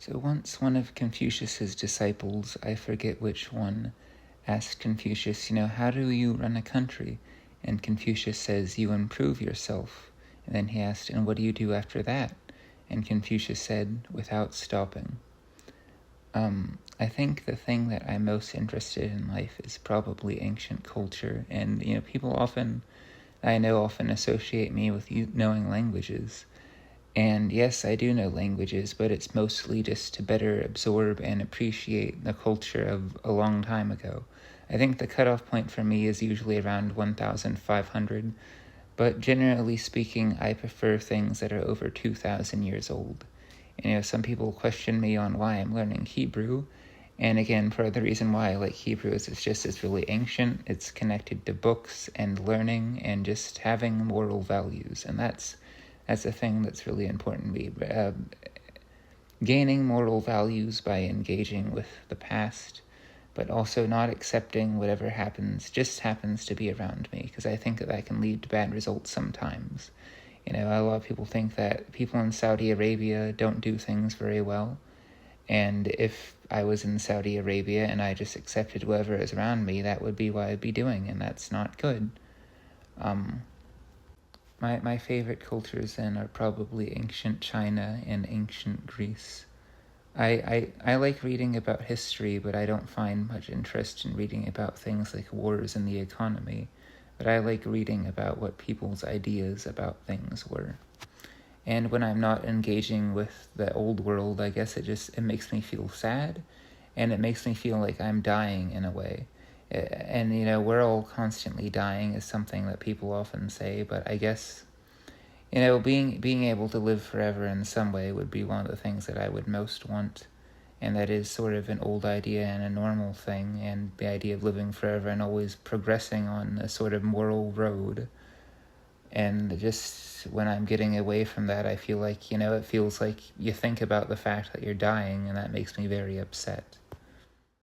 So once one of Confucius's disciples, I forget which one, asked Confucius, how do you run a country? And Confucius says, you improve yourself. And then he asked, and what do you do after that? And Confucius said, without stopping. I think the thing that I'm most interested in life is probably ancient culture. And, people often associate me with knowing languages. And yes, I do know languages, but it's mostly just to better absorb and appreciate the culture of a long time ago. I think the cutoff point for me is usually around 1,500, but generally speaking, I prefer things that are over 2,000 years old. And, some people question me on why I'm learning Hebrew, and again, part of the reason why I like Hebrew is it's really ancient, it's connected to books and learning and just having moral values, and that's a thing that's really important to me. Gaining moral values by engaging with the past, but also not accepting whatever just happens to be around me, because I think that can lead to bad results sometimes. A lot of people think that people in Saudi Arabia don't do things very well, and if I was in Saudi Arabia and I just accepted whatever is around me, that would be what I'd be doing, and that's not good. My favorite cultures then are probably ancient China and ancient Greece. I like reading about history, but I don't find much interest in reading about things like wars and the economy. But I like reading about what people's ideas about things were. And when I'm not engaging with the old world, I guess it makes me feel sad, and it makes me feel like I'm dying in a way. And, we're all constantly dying is something that people often say, but I guess, being able to live forever in some way would be one of the things that I would most want. And that is sort of an old idea and a normal thing, and the idea of living forever and always progressing on a sort of moral road. And just when I'm getting away from that, I feel like, it feels like you think about the fact that you're dying, and that makes me very upset.